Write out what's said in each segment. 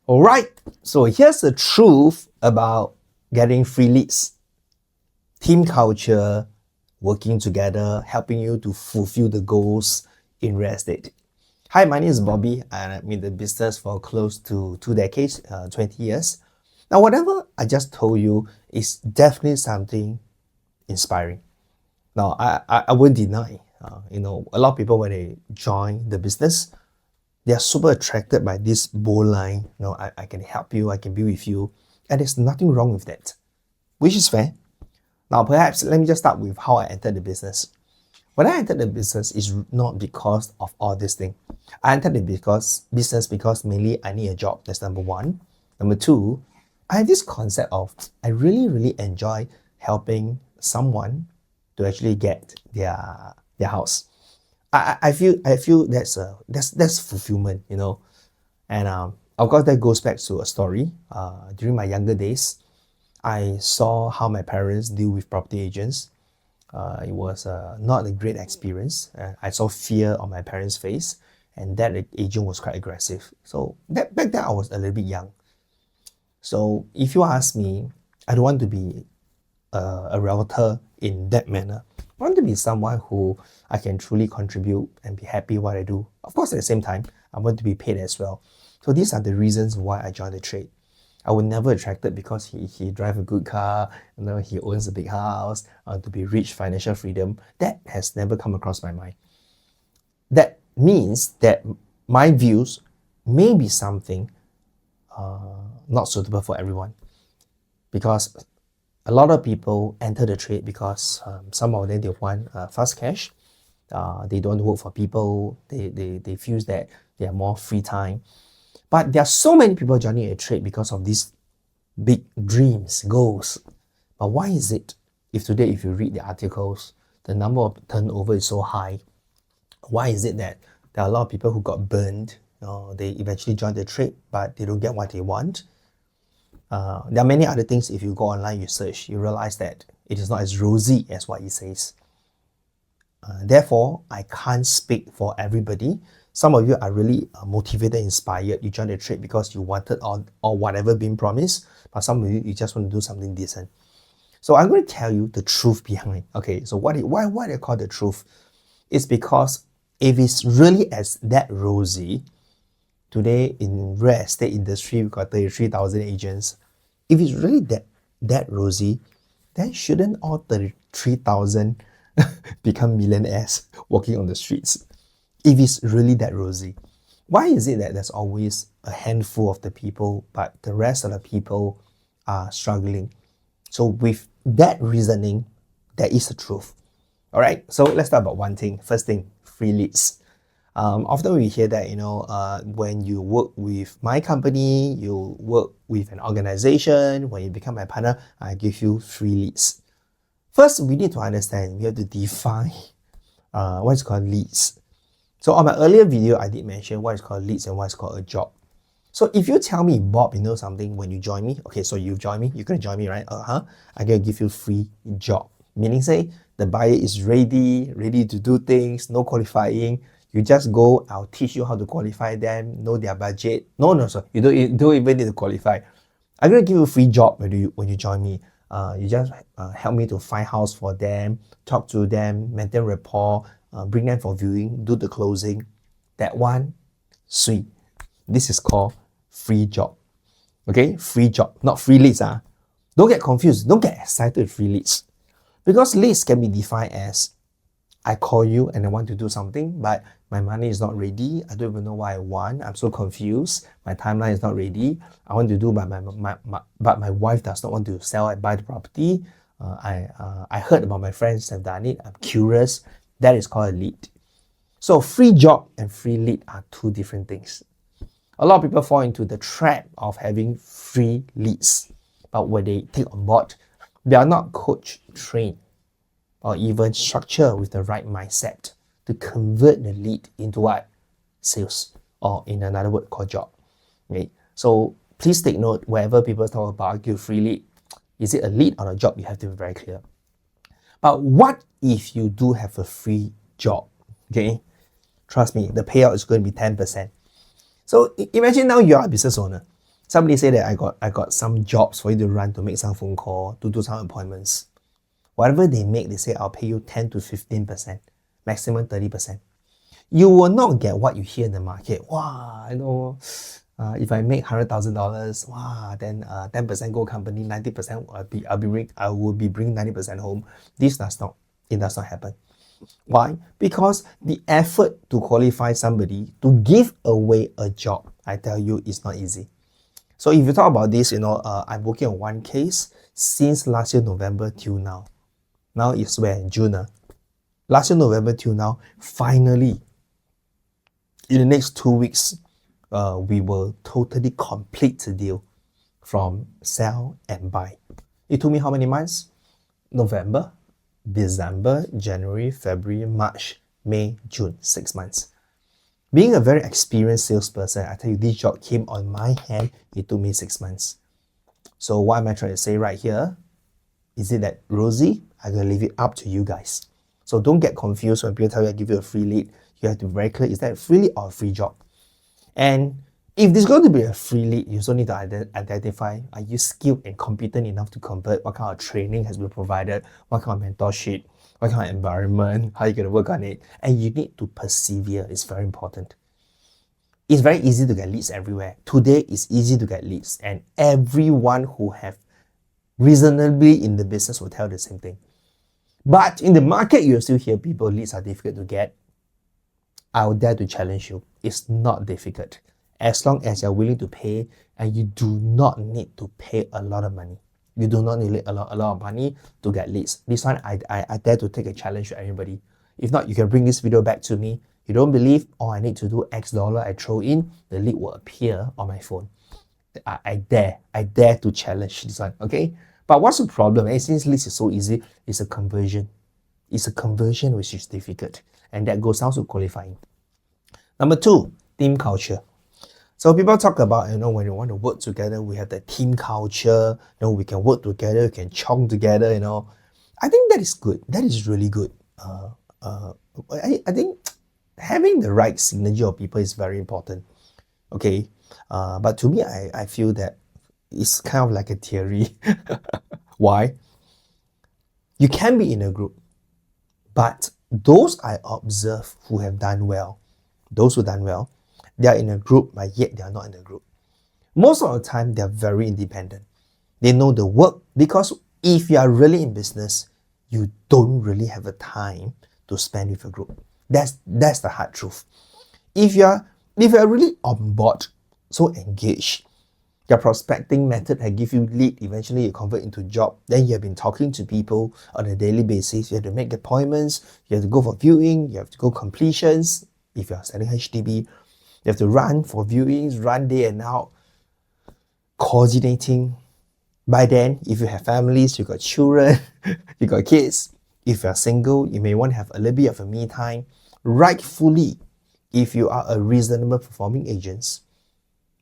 All right, so here's the truth about getting free leads. Team culture, working together, helping you to fulfill the goals in real estate. Hi, my name is Bobby, and I'm in the business for close to 2 decades, 20 years. Now, whatever I just told you is definitely something inspiring. Now, I won't deny, a lot of people when they join the business, they are super attracted by this bold line. I can help you, I can be with you, and there's nothing wrong with that, which is fair. Now, perhaps let me just start with how I entered the business. When I entered the business, it's not because of all this thing. I entered the business because mainly I need a job. That's number one. Number two, I have this concept of I really enjoy helping someone to actually get their house. I feel that's fulfillment, and of course that goes back to a story. During my younger days, I saw how my parents deal with property agents. It was not a great experience. I saw fear on my parents' face, and that agent was quite aggressive. So back then I was a little bit young. So if you ask me, I don't want to be a realtor in that manner. I want to be someone who I can truly contribute and be happy what I do. Of course, at the same time, I want to be paid as well. So these are the reasons why I joined the trade. I was never attracted because he drives a good car, he owns a big house, to be rich, financial freedom. That has never come across my mind. That means that my views may be something not suitable for everyone, because a lot of people enter the trade because some of them, they want fast cash. They don't work for people. They feel that they have more free time. But there are so many people joining a trade because of these big dreams, goals. But why is it, if you read the articles, the number of turnover is so high? Why is it that there are a lot of people who got burned? They eventually join the trade, but they don't get what they want. There are many other things. If you go online, you search, you realize that it is not as rosy as what it says. Therefore, I can't speak for everybody. Some of you are really motivated, inspired. You joined the trade because you wanted or whatever being promised. But some of you just want to do something decent. So I'm going to tell you the truth behind. Okay, so why I call the truth? It's because if it's really as that rosy, today in real estate industry, we've got 33,000 agents. If it's really that rosy, then shouldn't all 33,000 become millionaires walking on the streets? If it's really that rosy, why is it that there's always a handful of the people, but the rest of the people are struggling? So with that reasoning, there is a truth. All right, so let's talk about one thing. First thing, free leads. Often we hear that, when you work with my company, you work with an organization, when you become my partner, I give you free leads. First, we need to understand, we have to define what is called leads. So on my earlier video, I did mention what is called leads and what is called a job. So if you tell me, Bob, you know something, when you join me, okay, so you join me, you're going to join me, right? I'm going to give you free job. Meaning, say, the buyer is ready to do things, no qualifying. You just go, I'll teach you how to qualify them, know their budget. No, sorry, you don't even need to qualify. I'm going to give you a free job when you join me. You just help me to find house for them, talk to them, maintain rapport, bring them for viewing, do the closing. That one, sweet. This is called free job. Okay, free job, not free leads. Don't get confused. Don't get excited with free leads. Because leads can be defined as, I call you and I want to do something, but my money is not ready. I don't even know what I want. I'm so confused. My timeline is not ready. I want to do, but my wife does not want to sell and buy the property. I heard about my friends have done it. I'm curious. That is called a lead. So free job and free lead are two different things. A lot of people fall into the trap of having free leads, but when they take on board, they are not coach trained or even structured with the right mindset to convert the lead into what? Sales, or in another word called job. Okay? So please take note, wherever people talk about give free lead, is it a lead or a job? You have to be very clear. But what if you do have a free job? Okay, trust me, the payout is going to be 10%. So imagine now you are a business owner. Somebody say that I got some jobs for you to run, to make some phone call, to do some appointments. Whatever they make, they say I'll pay you 10 to 15%, maximum 30%. You will not get what you hear in the market. Wow, if I make $100,000, wow, then 10% go company, 90% I will be bringing 90% home. It does not happen. Why? Because the effort to qualify somebody to give away a job, I tell you, is not easy. So if you talk about this, I'm working on one case since last year November till now. Now it's where? June. Last year November till now, finally, in the next 2 weeks, we will totally complete the deal from sell and buy. It took me how many months? November, December, January, February, March, May, June, 6 months. Being a very experienced salesperson, I tell you, this job came on my hand, it took me 6 months. So what am I trying to say right here? Is it that rosy? I'm going to leave it up to you guys. So don't get confused when people tell you I give you a free lead. You have to be very clear, is that a free lead or a free job? And if there's going to be a free lead, you also need to identify, are you skilled and competent enough to convert? What kind of training has been provided? What kind of mentorship? What kind of environment? How are you going to work on it? And you need to persevere. It's very important. It's very easy to get leads everywhere. Today, it's easy to get leads. And everyone who have reasonably in the business will tell the same thing. But in the market, you'll still hear people, leads are difficult to get. I would dare to challenge you. It's not difficult. As long as you're willing to pay, and you do not need to pay a lot of money. You do not need a lot of money to get leads. This one, I dare to take a challenge to everybody. If not, you can bring this video back to me. You don't believe, all I need to do X dollar, I throw in, the lead will appear on my phone. I dare to challenge this one, okay? But what's the problem? Since leads is so easy, it's a conversion. It's a conversion which is difficult. And that goes down to qualifying. Number 2, team culture. So people talk about, when you want to work together, we have the team culture, we can work together, we can chong together, I think that is good. That is really good. I think having the right synergy of people is very important. Okay. But to me, I feel that it's kind of like a theory. Why? You can be in a group, but those I observe who have done well, they are in a group, but yet they are not in a group. Most of the time, they are very independent. They know the work, because if you are really in business, you don't really have a time to spend with a group. That's the hard truth. If you are really on board, so engaged, your prospecting method has give you lead, eventually you convert into job, then you have been talking to people on a daily basis, you have to make appointments, you have to go for viewing, you have to go completions. If you are selling HDB, you have to run for viewings, run day and out, coordinating. By then, if you have families, you got children, you got kids. If you are single, you may want to have a little bit of a me time. Rightfully, if you are a reasonable performing agent,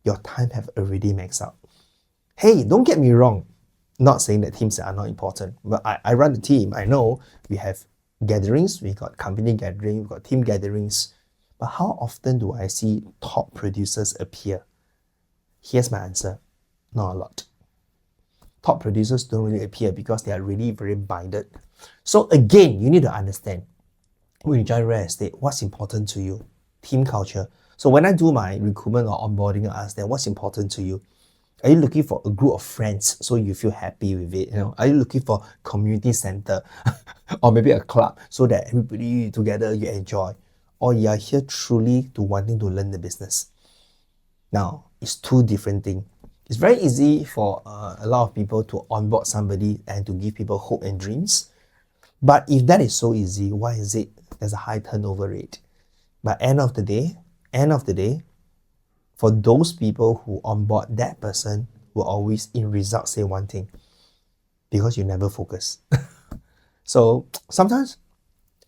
your time have already maxed out. Hey, don't get me wrong. Not saying that teams are not important, but I run the team. I know we have gatherings, we got company gatherings, we got team gatherings. But how often do I see top producers appear? Here's my answer. Not a lot. Top producers don't really appear because they are really very binded. So again, you need to understand, when you join real estate, what's important to you? Team culture. So when I do my recruitment or onboarding, I ask them, what's important to you? Are you looking for a group of friends so you feel happy with it? Are you looking for community center or maybe a club so that everybody together you enjoy? Or you are here truly to wanting to learn the business? Now, it's two different things. It's very easy for a lot of people to onboard somebody and to give people hope and dreams. But if that is so easy, why is it there's a high turnover rate? But end of the day, for those people who onboard that person will always in results say one thing, because you never focus. So sometimes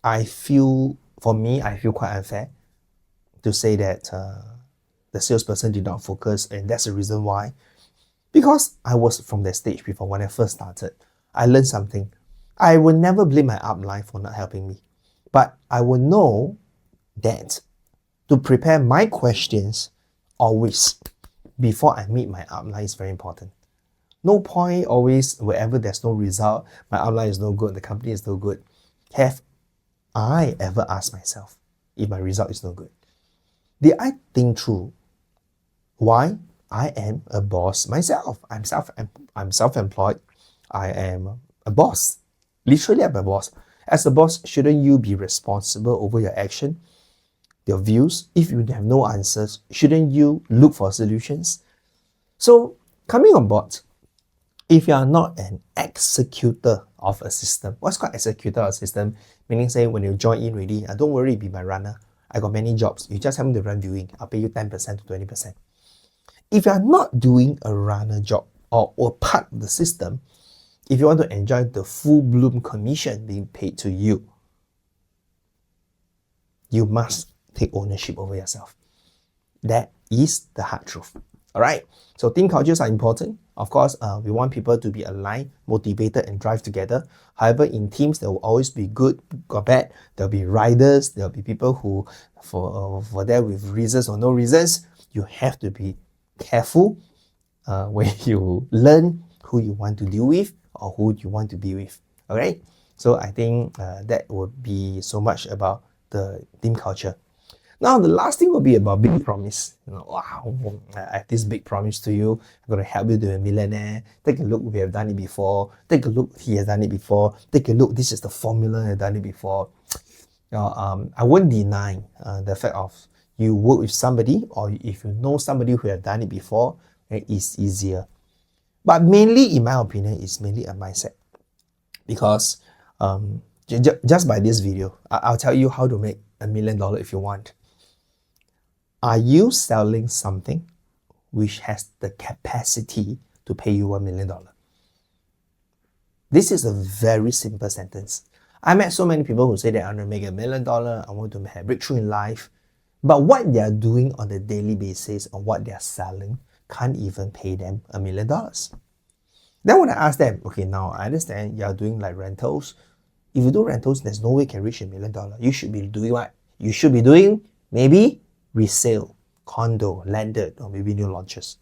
I feel quite unfair to say that the salesperson did not focus, and that's the reason why. Because I was from that stage before. When I first started, I learned something. I will never blame my upline for not helping me, but I will know that to prepare my questions, always before I meet my upline is very important. No point always, wherever there's no result, my upline is no good, the company is no good. Have I ever asked myself if my result is no good? Did I think through why I am a boss myself? I'm self-employed. I am a boss. Literally, I'm a boss. As a boss, shouldn't you be responsible over your action, your views? If you have no answers, shouldn't you look for solutions? So, coming on board, if you are not an executor of a system, what's called executor of a system? Meaning, say, when you join in already, don't worry, be my runner. I got many jobs. You just help me to run viewing. I'll pay you 10% to 20%. If you are not doing a runner job or part of the system, if you want to enjoy the full bloom commission being paid to you, you must take ownership over yourself. That is the hard truth. All right. So team cultures are important. Of course, we want people to be aligned, motivated, and drive together. However, in teams, there will always be good or bad. There'll be riders. There'll be people who, for there with reasons or no reasons. You have to be careful when you learn who you want to deal with or who you want to be with. All right. So I think that would be so much about the team culture. Now, the last thing will be about big promise. Wow, I have this big promise to you. I'm going to help you to be a millionaire. Take a look, we have done it before. Take a look, he has done it before. Take a look, this is the formula, I have done it before. I won't deny the fact of you work with somebody, or if you know somebody who have done it before, it is easier. But mainly, in my opinion, it's mainly a mindset. Because just by this video, I'll tell you how to make $1 million if you want. Are you selling something which has the capacity to pay you $1 million? This is a very simple sentence. I met so many people who say they want to make $1 million, I want to have breakthrough in life, but what they are doing on a daily basis or what they are selling can't even pay them $1 million. Then when I ask them, okay, now I understand you are doing like rentals. If you do rentals, there's no way you can reach $1 million. You should be doing what? You should be doing maybe resale, condo, landed, or maybe new launches.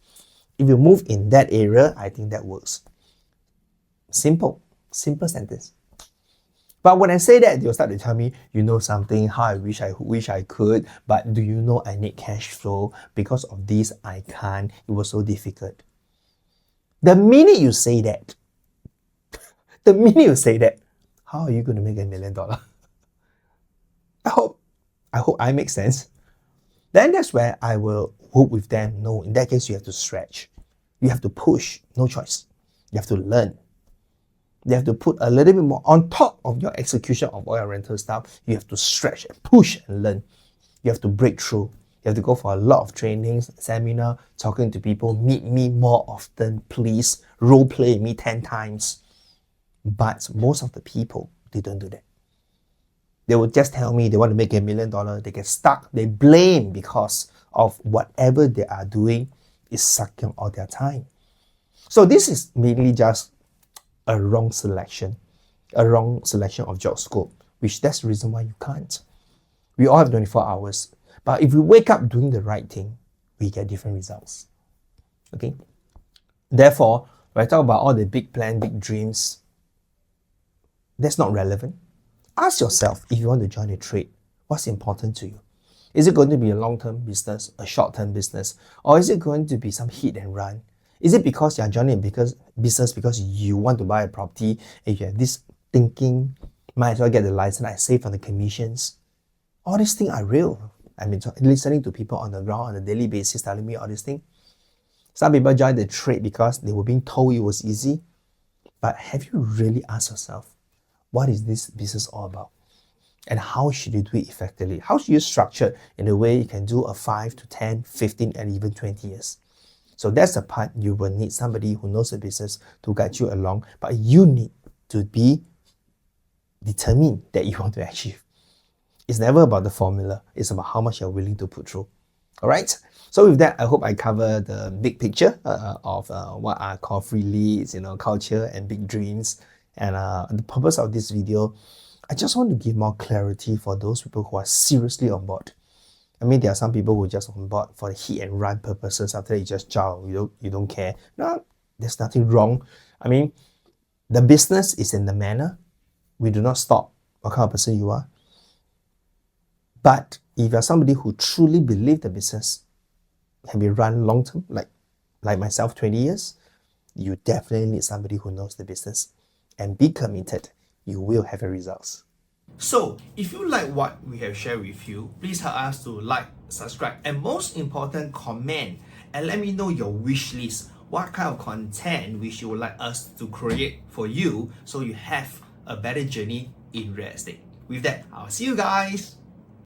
If you move in that area, I think that works. Simple sentence. But when I say that, they'll start to tell me, you know something, how I wish I could, but do you know I need cash flow? Because of this, I can't. It was so difficult. The minute you say that, how are you going to make $1 million? I hope I make sense. Then that's where I will work with them. No, in that case, you have to stretch. You have to push. No choice. You have to learn. You have to put a little bit more on top of your execution of all your rental stuff. You have to stretch and push and learn. You have to break through. You have to go for a lot of trainings, seminar, talking to people. Meet me more often, please. Role play me 10 times. But most of the people, they don't do that. They will just tell me they want to make $1 million. They get stuck. They blame because of whatever they are doing is sucking all their time. So this is mainly just a wrong selection of job scope, which that's the reason why you can't. We all have 24 hours. But if we wake up doing the right thing, we get different results. Okay? Therefore, when I talk about all the big plans, big dreams, that's not relevant. Ask yourself, if you want to join a trade, what's important to you? Is it going to be a long-term business, a short-term business, or is it going to be some hit and run? Is it because you're joining a business because you want to buy a property and you have this thinking, might as well get the license, I save on the commissions? All these things are real. I've been listening to people on the ground on a daily basis telling me all these things. Some people joined the trade because they were being told it was easy. But have you really asked yourself, what is this business all about? And how should you do it effectively? How should you structure it in a way you can do a 5 to 10, 15, and even 20 years? So that's the part you will need somebody who knows the business to guide you along, but you need to be determined that you want to achieve. It's never about the formula. It's about how much you're willing to put through. All right. So with that, I hope I cover the big picture of what I call free leads, culture and big dreams. And the purpose of this video, I just want to give more clarity for those people who are seriously on board. I mean, there are some people who just on board for the hit and run purposes. After that, you just jump. You don't care. No, there's nothing wrong. I mean, the business is in the manner. We do not stop what kind of person you are. But if you're somebody who truly believes the business can be run long term, like myself, 20 years, you definitely need somebody who knows the business and be committed. You will have the results. So, if you like what we have shared with you, please help us to like, subscribe, and most important, comment and let me know your wish list. What kind of content which you would like us to create for you so you have a better journey in real estate. With that, I'll see you guys.